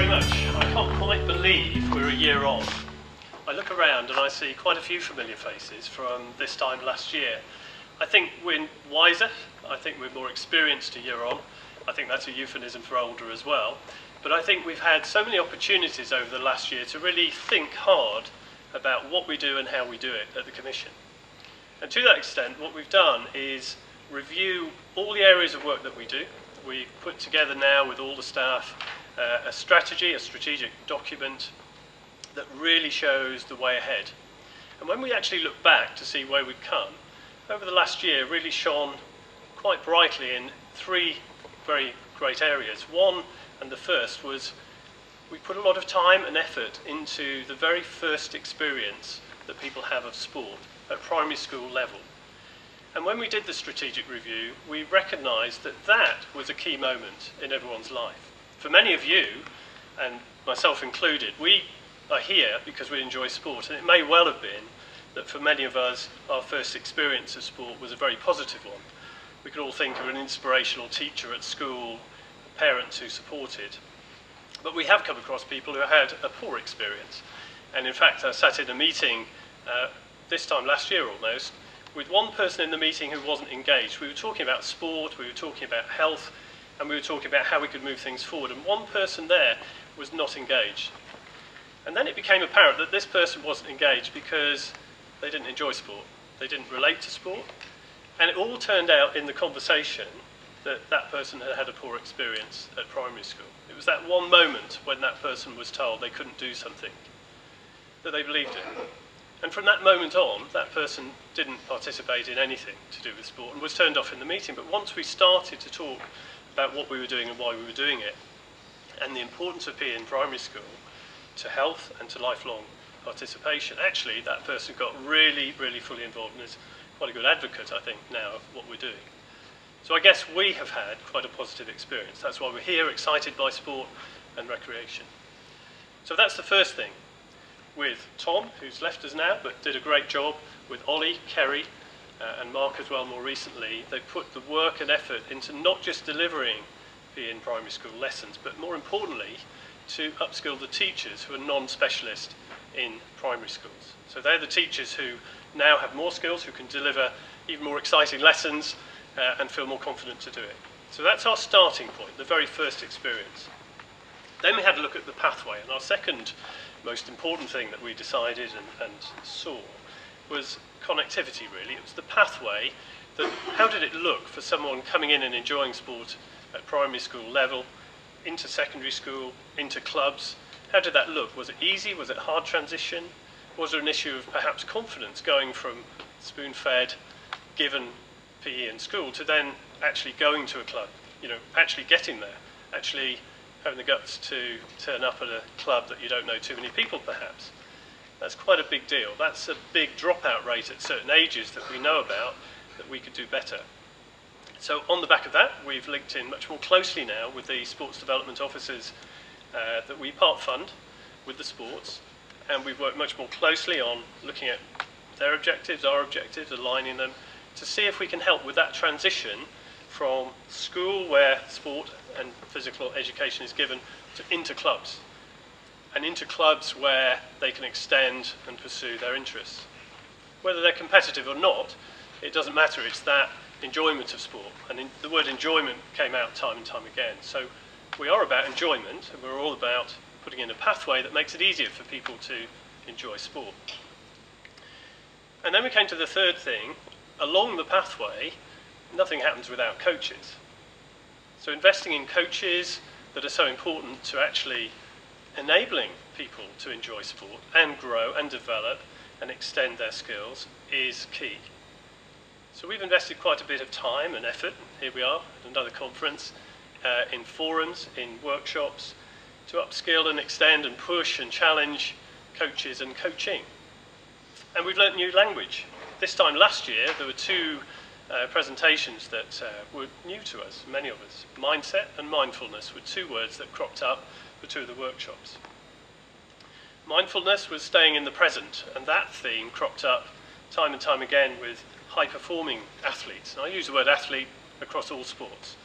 very much. I can't quite believe we're a year on. I look around and I see quite a few familiar faces from this time last year. I think we're wiser, I think we're more experienced a year on. I think that's a euphemism for older as well. But I think we've had so many opportunities over the last year to really think hard about what we do and how we do it at the Commission. And to that extent, what we've done is review all the areas of work that we do. We've put together now with all the staff a strategic document that really shows the way ahead. And when we actually look back to see where we've come, over the last year really shone quite brightly in three very great areas. One, and the first, was we put a lot of time and effort into the very first experience that people have of sport at primary school level. And when we did the strategic review, we recognised that that was a key moment in everyone's life. For many of you, and myself included, we are here because we enjoy sport, and it may well have been that for many of us, our first experience of sport was a very positive one. We could all think of an inspirational teacher at school, parents who supported. But we have come across people who had a poor experience. And in fact, I sat in a meeting this time last year almost, with one person in the meeting who wasn't engaged. We were talking about sport, we were talking about health, and we were talking about how we could move things forward. And one person there was not engaged. And then it became apparent that this person wasn't engaged because they didn't enjoy sport. They didn't relate to sport. And it all turned out in the conversation that that person had had a poor experience at primary school. It was that one moment when that person was told they couldn't do something that they believed in. And from that moment on, that person didn't participate in anything to do with sport and was turned off in the meeting. But once we started to talk about what we were doing and why we were doing it, and the importance of PE in primary school to health and to lifelong participation, actually that person got really fully involved and is quite a good advocate, I think, now of what we're doing. So I guess we have had quite a positive experience. That's why we're here, excited by sport and recreation. So that's the first thing. With Tom, who's left us now, but did a great job, with Ollie, Kerry, and Mark as well more recently, they put the work and effort into not just delivering PE in primary school lessons, but more importantly, to upskill the teachers who are non-specialist in primary schools. So they're the teachers who now have more skills, who can deliver even more exciting lessons and feel more confident to do it. So that's our starting point, the very first experience. Then we had a look at the pathway, and our second most important thing that we decided and saw was connectivity, really. It was the pathway, that how did it look for someone coming in and enjoying sport at primary school level, into secondary school, into clubs. How did that look? Was it easy? Was it hard transition? Was there an issue of perhaps confidence going from spoon-fed, given PE in school, to then actually going to a club, actually getting there, actually having the guts to turn up at a club that you don't know too many people perhaps? That's quite a big deal. That's a big dropout rate at certain ages that we know about, that we could do better. So on the back of that, we've linked in much more closely now with the sports development officers that we part fund with the sports, and we've worked much more closely on looking at their objectives, our objectives, aligning them, to see if we can help with that transition from school, where sport and physical education is given, to into clubs, and into clubs where they can extend and pursue their interests. Whether they're competitive or not, it doesn't matter. It's that enjoyment of sport, and the word enjoyment came out time and time again. So we are about enjoyment, and we're all about putting in a pathway that makes it easier for people to enjoy sport. And then we came to the third thing. Along the pathway, nothing happens without coaches. So investing in coaches that are so important to actually enabling people to enjoy sport and grow and develop and extend their skills is key. So we've invested quite a bit of time and effort, here we are at another conference, in forums, in workshops, to upskill and extend and push and challenge coaches and coaching. And we've learnt new language. This time last year, there were two presentations that were new to us, many of us. Mindset and mindfulness were two words that cropped up for two of the workshops. Mindfulness was staying in the present, and that theme cropped up time and time again with high-performing athletes. And I use the word athlete across all sports.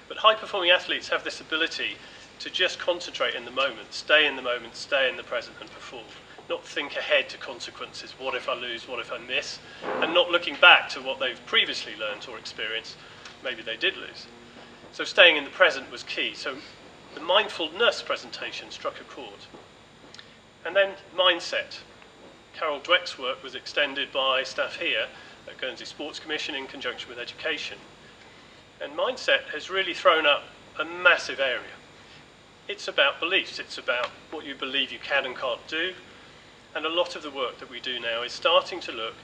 But high-performing athletes have this ability to just concentrate in the moment, stay in the present and perform. Not think ahead to consequences, what if I lose, what if I miss, and not looking back to what they've previously learned or experienced, maybe they did lose. So staying in the present was key. So the mindfulness presentation struck a chord. And then mindset. Carol Dweck's work was extended by staff here at Guernsey Sports Commission in conjunction with education. And mindset has really thrown up a massive area. It's about beliefs, it's about what you believe you can and can't do, and a lot of the work that we do now is starting to look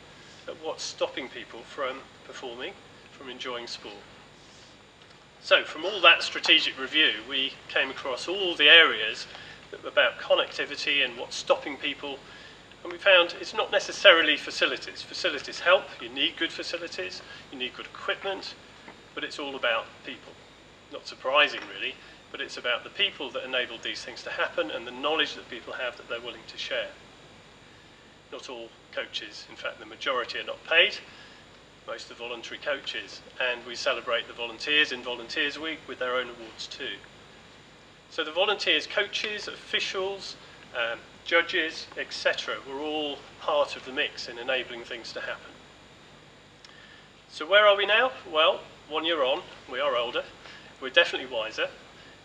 at what's stopping people from performing, from enjoying sport. So from all that strategic review, we came across all the areas about connectivity and what's stopping people, and we found it's not necessarily facilities. Facilities help, you need good facilities, you need good equipment, but it's all about people. Not surprising really, but it's about the people that enable these things to happen and the knowledge that people have that they're willing to share. Not all coaches, in fact the majority are not paid, most are voluntary coaches, and we celebrate the volunteers in Volunteers Week with their own awards too. So the volunteers, coaches, officials, judges, etc. were all part of the mix in enabling things to happen. So where are we now? Well, 1 year on, we are older, we're definitely wiser,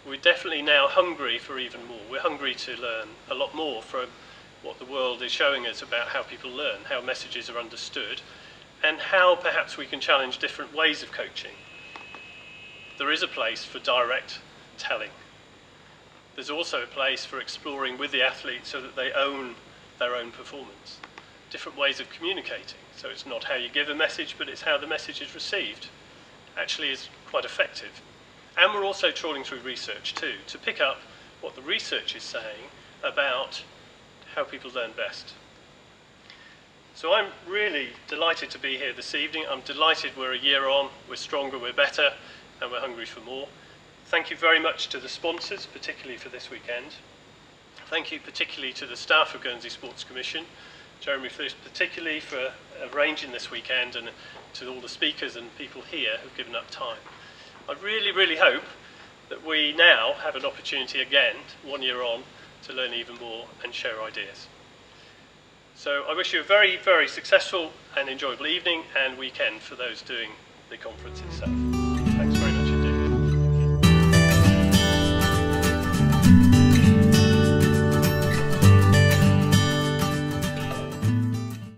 we're definitely now hungry for even more. We're hungry to learn a lot more from what the world is showing us about how people learn, how messages are understood, and how perhaps we can challenge different ways of coaching. There is a place for direct telling. There's also a place for exploring with the athletes so that they own their own performance. Different ways of communicating. So it's not how you give a message, but it's how the message is received. Actually is quite effective. And we're also trawling through research too, to pick up what the research is saying about how people learn best. So I'm really delighted to be here this evening. I'm delighted we're a year on, we're stronger, we're better, and we're hungry for more. Thank you very much to the sponsors, particularly for this weekend. Thank you particularly to the staff of Guernsey Sports Commission, Jeremy Fliss particularly for arranging this weekend, and to all the speakers and people here who've given up time. I really, really hope that we now have an opportunity again, 1 year on, to learn even more and share ideas. So I wish you a very, very successful and enjoyable evening and weekend for those doing the conference itself.